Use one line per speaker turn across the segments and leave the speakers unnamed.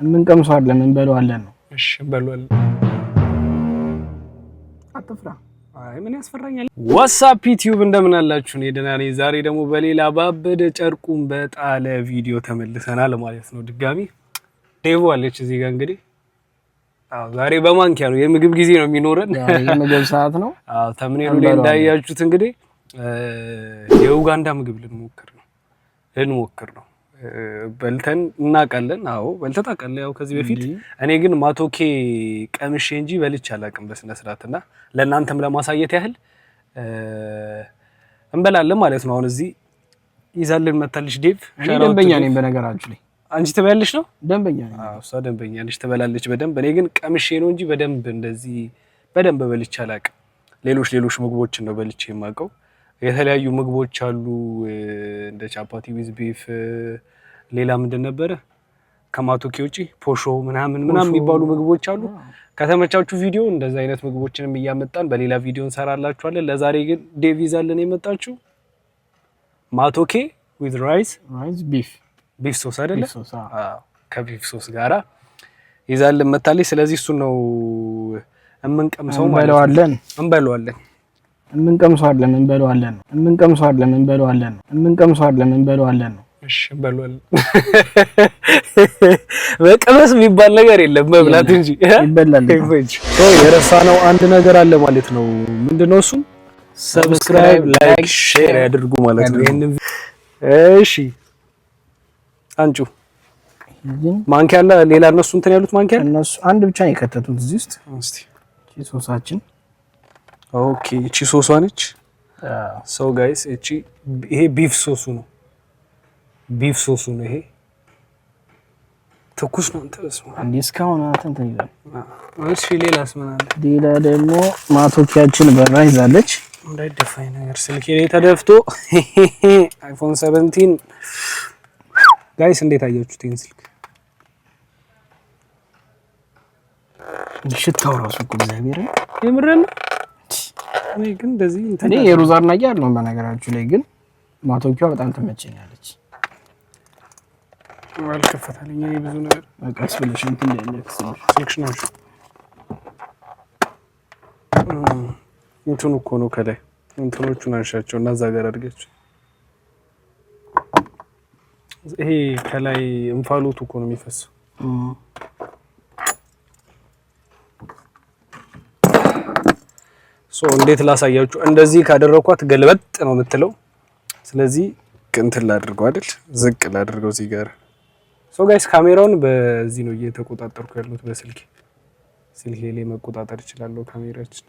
ምን ቀምሷለን እንበለዋለን ነው።
እሺ እንበለዋለን።
አትፍራ።
አይ ምን ያስፈራኛል? ዋትስአፕ ዩቲዩብ እንደምን አላችሁ? እኔ ደህና ነኝ። ዛሬ ደግሞ በሌላ ባበደ ጨርቁን በጣለ ቪዲዮ ተመልሰናል ማለት ነው። ድጋሚ ዴቮ አለች እዚህ ጋር እንግዲህ ዛሬ በማንኪያ ነው የምግብ ጊዜ ነው የሚኖረን።
የምግብ ሰዓት ነው።
ተምኔሉ ላይ እንዳያችሁት እንግዲህ የኡጋንዳ ምግብ ልንሞክር ነው። በልተን እናውቃለን። አዎ በልተን ታውቃለህ ያው ከዚህ በፊት። እኔ ግን ማቶኬ ቀምሼ እንጂ በልቼ አላውቅም በስነ ስርዓትና ለእናንተም ለማሳየት ያህል እንበላለን ማለት ነው። አሁን እዚህ ይዛልን መታልሽ ዴቭ።
ደንበኛ ነኝ በነገራችሁ ላይ።
አንቺ ትበያለሽ ነው?
ደንበኛ ነኝ።
አዎ እሷ ደንበኛ ነች፣ ትበላለች በደንብ። እኔ ግን ቀምሼ ነው እንጂ በደንብ እንደዚህ በደንብ በልቼ አላውቅም። ሌሎች ምግቦችን ነው በልቼ የማውቀው። የተለያዩ ምግቦች አሉ እንደ ቻፓቲ ዊዝ ቢፍ፣ ሌላ ምንድን ነበረ ከማቶኬ ውጪ ፖሾ ምናምን የሚባሉ ምግቦች አሉ። ከተመቻችሁ ቪዲዮ እንደዛ አይነት ምግቦችንም እያመጣን በሌላ ቪዲዮ እንሰራላችኋለን። ለዛሬ ግን ዴቭ ይዛልን የመጣችሁ ማቶኬ ዊዝ ራይስ ቢፍ ሶስ አይደለ? ከቢፍ ሶስ ጋራ ይዛልን መታለች። ስለዚህ እሱን ነው የምንቀምሰው ማለት ነው። እንበለዋለን ነው። እሺ እንበለዋለን። በቀመስ የሚባል ነገር የለም መብላት እንጂ
ይበላል።
የረሳነው አንድ ነገር አለ ማለት ነው። ምንድነው እሱ? ሰብስክራይብ፣ ላይክ፣ ሼር ያድርጉ ማለት ነው። ይሄንን እሺ አንጩ ማንኪያ አለ ሌላ እነሱ እንትን ያሉት ማንኪያ
እነሱ አንድ ብቻ ነው የከተቱት እዚህ ውስጥ።
እስቲ
እቺ ሶሳችን
ኦኬ፣ እቺ ሶሷ ነች። ሶ ጋይስ ይሄ ቢፍ ሶሱ ነው። ይሄ ትኩስ ነው። ተስማ
አንዴ እስካሁን እንትን ይላል።
እሺ ሌላስ ምን አለ?
ሌላ ደግሞ ማቶኪያችን በራ ይዛለች።
እንዳይደፋኝ ነገር ስልኬ ላይ ተደፍቶ አይፎን 17 ጋይስ እንዴት አያችሁት ይሄን ስልክ?
ሽታው ራሱ እኮ እግዚአብሔር
የምረን እኔ ግን እንደዚህ
እኔ የሩዝ አድናቂ አይደለሁም በነገራችሁ ላይ፣ ግን ማቶኪዋ በጣም ተመቸኛለች።
አልከፈታለኝ እኔ ብዙ ነገር
አቃስ ብለሽ እንትን ያለክስ
ሴክሽናሽ እንትኑ እኮ ነው ከላይ እንትኖቹን አንሻቸው እና እዛ ጋር አድርጋችሁ ይሄ ከላይ እንፋሎቱ እኮ ነው የሚፈሰው። ሶ እንዴት ላሳያችሁ? እንደዚህ ካደረኳት ገልበጥ ነው የምትለው። ስለዚህ እንትን ላድርገው አይደል? ዝቅ ላድርገው እዚህ ጋር። ሶ ጋይስ ካሜራውን በዚህ ነው እየተቆጣጠርኩ ያለሁት በስልኬ ላይ መቆጣጠር እችላለሁ ካሜራችን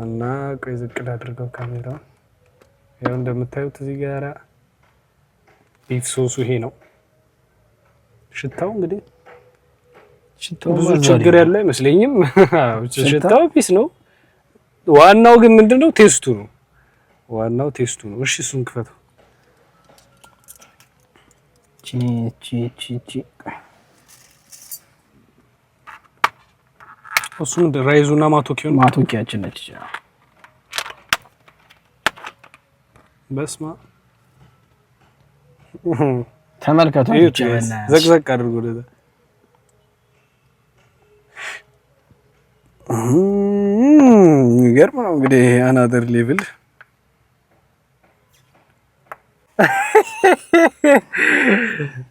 እና ቆይ ዝቅ ላድርገው ካሜራውን። ያው እንደምታዩት እዚህ ጋር ቢፍ ሶሱ ይሄ ነው። ሽታው እንግዲህ ብዙ ችግር ያለው አይመስለኝም። ሽታው ፒስ ነው። ዋናው ግን ምንድነው? ቴስቱ ነው። እሺ እሱን ክፈተው። እሱም ራይዙና ማቶኪያችን ነች። በስማ
ተመልከቱ።
ዘቅዘቅ አድርጎ ለዛ ይገርም ነው እንግዲህ አናደር ሌቭል።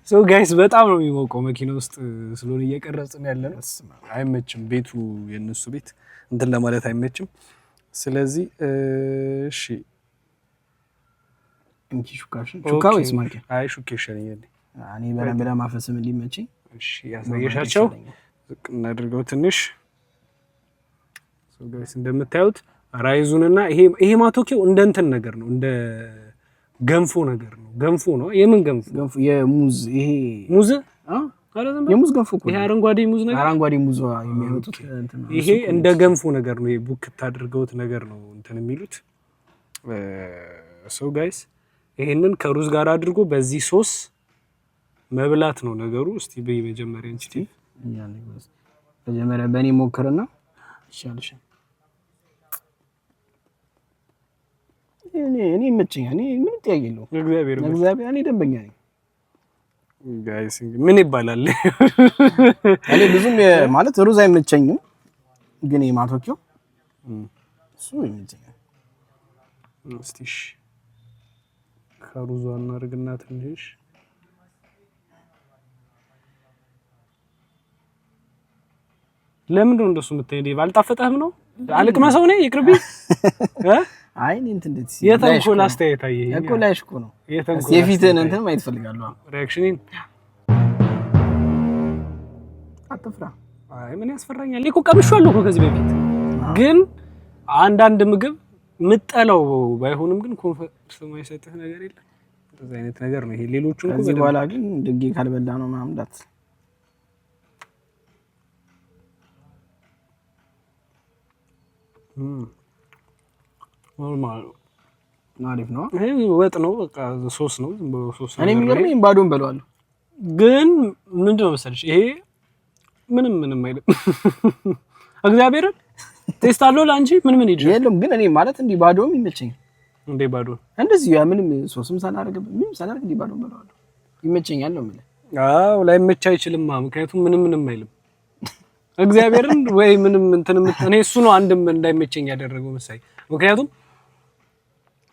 ሶ ጋይስ በጣም ነው የሚሞቀው መኪና ውስጥ ስለሆነ እየቀረጽን ያለን አይመችም። ቤቱ የነሱ ቤት እንትን ለማለት አይመችም። ስለዚህ እሺ
እንኪ ሹካ ወይስ ማንኪያ?
አይ ሹካ ይሻለኛል።
እኔ በደንብ ለማፈስም እንዲመችኝ።
እሺ ያሳየሻቸው ዝቅ እናድርገው ትንሽ። ሶ ጋይስ እንደምታዩት ራይዙንና ይሄ ማቶኪው እንደ እንትን ነገር ነው፣ እንደ ገንፎ ነገር ነው። ገንፎ ነው። የምን ገንፎ?
የሙዝ ይሄ
ሙዝ
የሙዝ ገንፎ እኮ
ይሄ አረንጓዴ ሙዝ ነገር፣
አረንጓዴ ሙዝ የሚያመጡት እንትን ነው።
ይሄ እንደ ገንፎ ነገር ነው። ይሄ ቡክት አድርገውት ነገር ነው እንትን የሚሉት። ሶ ጋይስ ይሄንን ከሩዝ ጋር አድርጎ በዚህ ሶስ መብላት ነው ነገሩ። እስቲ በመጀመሪያ እንጂ
መጀመሪያ በእኔ ሞክርና ይሻልሻል። እኔ ይመቸኛል። እኔ ምን ጥያቄ የለውም።
እግዚአብሔር
እኔ ደንበኛ ነኝ።
ጋይስ ምን ይባላል?
እኔ ብዙም ማለት ሩዝ አይመቸኝም፣ ግን የማቶኪው እሱ ይመቸኛል።
እስቲ እሺ ከሩዟ እናድርግና ትንሽ ለምንድን ነው እንደሱ የምትሄደው? ባልጣፈጠህም ነው አልቅመሰው ነው ይቅርብኝ።
አይ እንት እንዴት
የተንኮል አስተያየት አየህ
እኮ ላይሽ እኮ ነው የፊትህን እንትን ማየት ፈልጋለሁ።
ሪአክሽኒን
አትፍራ።
አይ ምን ያስፈራኛል? እኮ ቀምሼዋለሁ እኮ ከዚህ በፊት ግን አንዳንድ ምግብ ምጠለው ባይሆንም ግን ኮንፈርት የማይሰጥህ ነገር የለም። እንደዚህ አይነት ነገር ነው ይሄ። ሌሎቹን እኮ
ከዚህ በኋላ ግን ድጌ ካልበላ ነው ማምዳት
ኖርማል
አሪፍ ነው።
ይሄ ወጥ ነው በቃ ሶስ ነው። ሶስ
እኔ የሚገርመኝ ባዶን በለዋለሁ።
ግን ምንድነው መሰለሽ ይሄ ምንም አይደለም። እግዚአብሔርን ቴስት አለው ላንቺ ምን ይችላል
የለም። ግን እኔ ማለት እንዲህ ባዶም ይመቸኛል።
እንዴ ባዶ
እንደዚህ ያ ምንም ሶስም ሳላደርግ ምንም ሳላደርግ እንዲህ ባዶን በለዋለሁ ይመቸኛል ነው የምልህ።
አዎ ላይመች አይችልም። ምክንያቱም ምንም አይልም። እግዚአብሔርን ወይ ምንም እንትን እኔ እሱ ነው አንድም እንዳይመቸኝ ያደረገው መሰለኝ። ምክንያቱም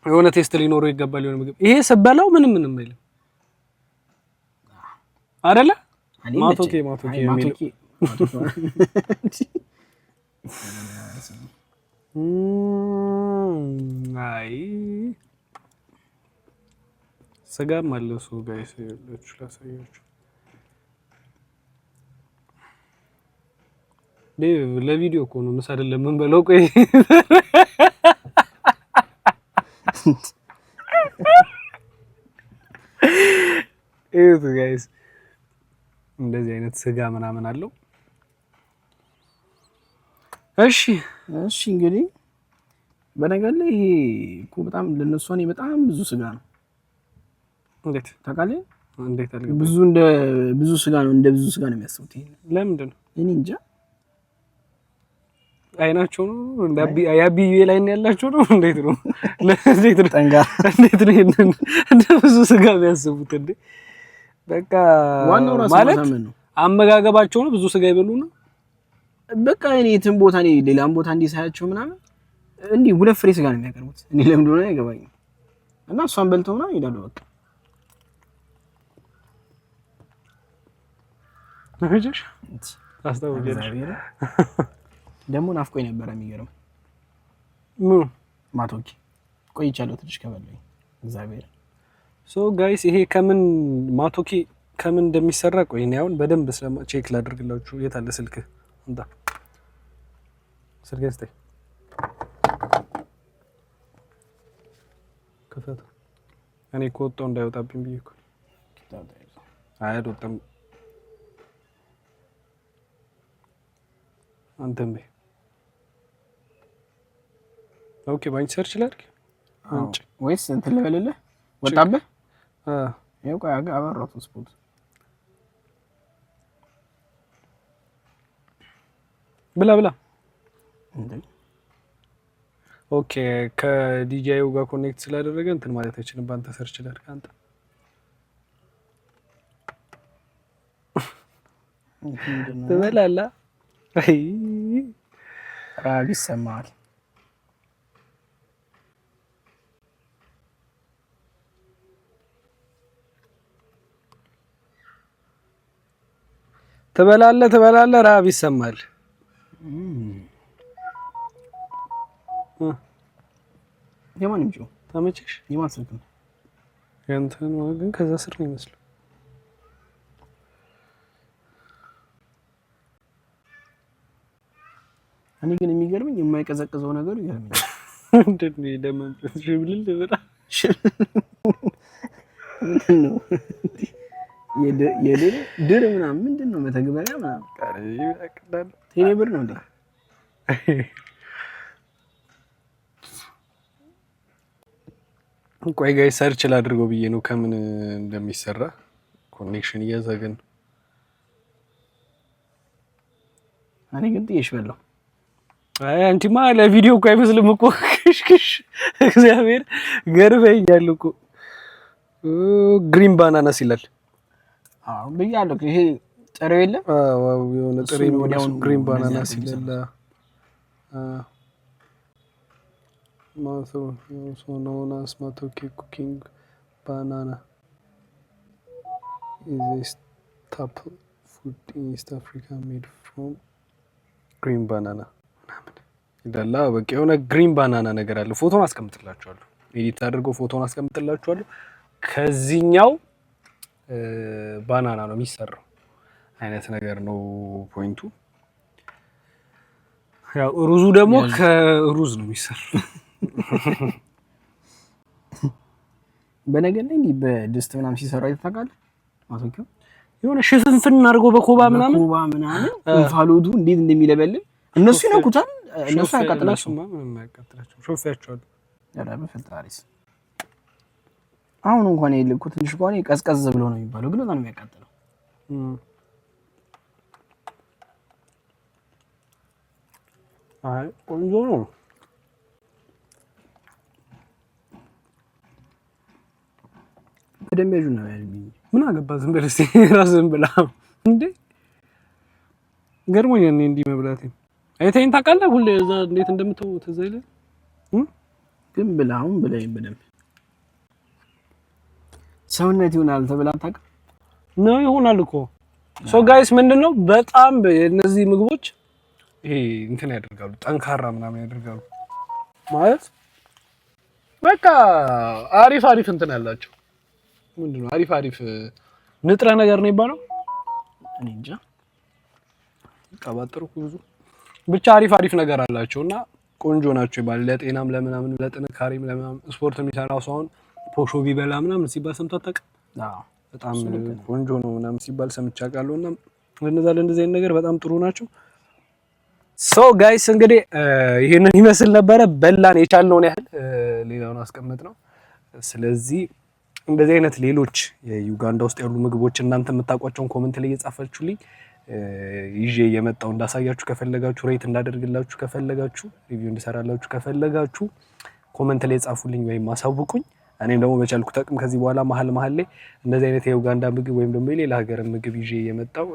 የሆነ ቴስት ሊኖረው ይገባል የሆነ ምግብ። ይሄ ስበላው ምንም አይልም አይደለ? ማቶኬ አይ ስጋም አለ እሱ ጋይስ ያለች ላሳያችሁ። ለቪዲዮ እኮ ነው ምሳ አይደለም ምን በለው። ቆይ እዩት ጋይስ እንደዚህ አይነት ስጋ ምናምን አለው። እሺ
እንግዲህ በነገር ላይ ይሄ እኮ በጣም ለነሱ እኔ በጣም ብዙ ስጋ ነው።
እንዴት
ታውቃለህ?
እንዴት አለ
ብዙ ስጋ ነው እንደ ብዙ ስጋ ነው የሚያስቡት። ይሄ
ለምንድን ነው?
እኔ እንጃ።
አይናቸው ነው ያቢዬ ላይ ነው ያላቸው ነው። እንዴት ነው
ጠንጋ
እንዴት ነው እንደ ብዙ ስጋ የሚያስቡት እንዴ? በቃ ማለት አመጋገባቸው ነው ብዙ ስጋ ይበሉ ነው።
በቃ እኔ የትም ቦታ እኔ ሌላም ቦታ እንዲሳያቸው ምናምን እንዲህ ሁለት ፍሬ ስጋ ነው የሚያቀርቡት። እኔ ለምን እንደሆነ አይገባኝም። እና እሷን በልተው ነው ይላሉ። በቃ
ነጅሽ አስተውለሽ
ደግሞ ናፍቆኝ ነበር። የሚገርም ማቶኪ ቆይቻለሁ ትንሽ ከበላኝ እግዚአብሔር።
ሶ ጋይስ ይሄ ከምን ማቶኪ ከምን እንደሚሰራ ቆይ እኔ አሁን በደንብ ቼክ ላድርግላችሁ። የት አለ ስልክ? እንዳ ስልክ እስቲ ከፈተ። እኔ ኮጣው እንዳይወጣብኝ ብዬ እኮ አይወጣም። አንተም በይ ኦኬ። ባንቺ ሰርች ላድርግ አንቺ
ወይስ እንትን ልበልልህ? ወጣብህ? ይኸው ቆይ አበራሁት ስፖርት
ብላ እንዴ። ኦኬ ከዲጂአዩ ጋር ኮኔክት ስላደረገ እንትን ማለት አይችልም። ባንተ ሰርች ላድርግ አንተ ትበላለህ። አይ
ራብ ይሰማል።
ትበላለህ ራብ ይሰማል።
የማን እንጂ
ታመጭሽ
የማን ስልክ ነው?
ያንተን ግን ከዛ ስር ነው ይመስል።
እኔ ግን የሚገርመኝ የማይቀዘቅዘው ነገር ይገርመኛል።
እንዴት ነው ለማምጣት ሽብልል ብላ
ምንድነው የድር ምናምን ምንድነው መተግበሪያ ምናምን
ያቀዳል
ቴሌብር ነው እንዴ?
ቆይ ጋይ ሰርች ላድርገው ብዬ ነው ከምን እንደሚሰራ። ኮኔክሽን እያዘገን።
እኔ ግን ጥዬሽ በላው።
አይ አንቺማ ለቪዲዮ እኮ አይመስልም እኮ ክሽክሽ እግዚአብሔር ገርበኛል እኮ። ግሪን ባናናስ ይላል።
አዎ ብያለሁ። ይሄ ጥሬው የለም
የሆነ ጥሬ ነው ግሪን ባናና ሲለላ ማቶ ሶኖና ስማቶኬ ኩኪንግ ባናና is a staple food in East Africa made from green banana ይላል። በቃ የሆነ ግሪን ባናና ነገር አለ። ፎቶን አስቀምጥላችኋለሁ። ኤዲት አድርገው ፎቶን አስቀምጥላችኋለሁ። ከዚህኛው ባናና ነው የሚሰራው አይነት ነገር ነው ፖይንቱ። ያው ሩዙ ደግሞ ከሩዝ ነው የሚሰራው።
በነገር ላይ እንዲህ በድስት ምናምን ሲሰራ ይታወቃል። ማቶኪው
የሆነ ሽፍንፍን አድርጎ በኮባ ምናምን
እንፋሎቱ እንዴት እንደሚለበልብ እነሱ ይነኩታል። እነሱ ያቃጥላቸው
ምንም ያቃጥላቸው ሾፌያቸዋል።
ያላ በፈጣሪስ አሁን እንኳን ይልኩ ትንሽ እንኳን ቀዝቀዝ ብሎ ነው የሚባለው፣ ግን በጣም ነው የሚያቃጥለው።
አይ ቆንጆ ነው።
በደንብ ያጁ ነው ያልኝ።
ምን አገባ ዝም ብለህ ራስህን ብላ እንዴ። ገርሞኛል እኔ እንዲህ መብላቴ። አይተኸኝ ታውቃለህ? ሁሌ እዛ እንዴት እንደምተው ትዝ አይልህ?
ግን ብላውን ብለኝ በደንብ ሰውነት ይሆናል ተብላ ታውቃለህ?
ነው ይሆናል እኮ። ሶ ጋይስ ምንድነው በጣም እነዚህ ምግቦች ይሄ እንትን ያደርጋሉ፣ ጠንካራ ምናምን ያደርጋሉ ማለት በቃ አሪፍ እንትን ያላቸው ምንድነው አሪፍ ንጥረ ነገር ነው ይባላል።
እኔ እንጃ
ቀባጥሩ ብዙ ብቻ አሪፍ ነገር አላቸውና ቆንጆ ናቸው ይባላል። ለጤናም ለምናምን ለጥንካሬም ለምናምን ስፖርት የሚሰራው ሰው ፖሾ ቢበላ ምናምን ሲባል ሰምቶ አታውቅም?
አዎ
በጣም ቆንጆ ነው ምናምን ሲባል ሰምቼ አውቃለሁና እንደዚህ አይነት ነገር በጣም ጥሩ ናቸው። ሶ ጋይስ እንግዲህ ይሄንን ይመስል ነበረ። በላን የቻልነውን ያህል ሌላውን አስቀምጥ ነው። ስለዚህ እንደዚህ አይነት ሌሎች የዩጋንዳ ውስጥ ያሉ ምግቦች እናንተ የምታውቋቸውን ኮሜንት ላይ እየጻፋችሁልኝ ይዤ የመጣው እንዳሳያችሁ ከፈለጋችሁ፣ ሬት እንዳደርግላችሁ ከፈለጋችሁ፣ ሪቪው እንድሰራላችሁ ከፈለጋችሁ ኮሜንት ላይ ጻፉልኝ ወይም አሳውቁኝ። እኔም ደግሞ በቻልኩት አቅም ከዚህ በኋላ መሀል ላይ እንደዚህ አይነት የዩጋንዳ ምግብ ወይም ደግሞ የሌላ ሀገር ምግብ ይዤ የመጣው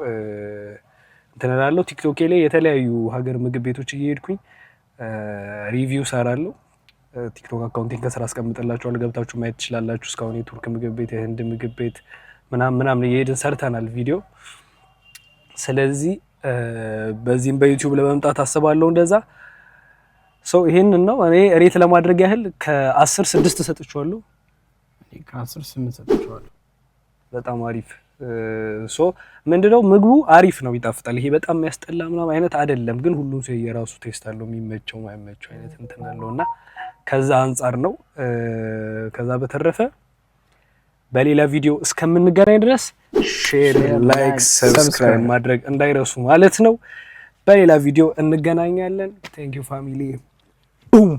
እንትን እላለሁ። ቲክቶክ ላይ የተለያዩ ሀገር ምግብ ቤቶች እየሄድኩኝ ሪቪው ሰራለሁ። ቲክቶክ አካውንቴን ከስራ አስቀምጥላችኋለሁ፣ ገብታችሁ ማየት ትችላላችሁ። እስካሁን የቱርክ ምግብ ቤት፣ የህንድ ምግብ ቤት ምናምን እየሄድን ሰርተናል ቪዲዮ። ስለዚህ በዚህም በዩቲዩብ ለመምጣት አስባለሁ እንደዛ። ሰው ይሄንን ነው እኔ ሬት ለማድረግ ያህል ከ10 6 ሰጥቻለሁ።
ከ10 8 ሰጥቻለሁ።
በጣም አሪፍ ሶ ምንድነው ምግቡ አሪፍ ነው፣ ይጣፍጣል። ይሄ በጣም የሚያስጠላ ምናምን አይነት አይደለም፣ ግን ሁሉም ሰው የራሱ ቴስት አለው፣ የሚመቸው ማይመቸው አይነት እንትን አለውና ከዛ አንፃር ነው። ከዛ በተረፈ በሌላ ቪዲዮ እስከምንገናኝ ድረስ ሼር፣ ላይክ፣ ሰብስክራይብ ማድረግ እንዳይረሱ ማለት ነው። በሌላ ቪዲዮ እንገናኛለን። ቴንክ ዩ ፋሚሊ ቡም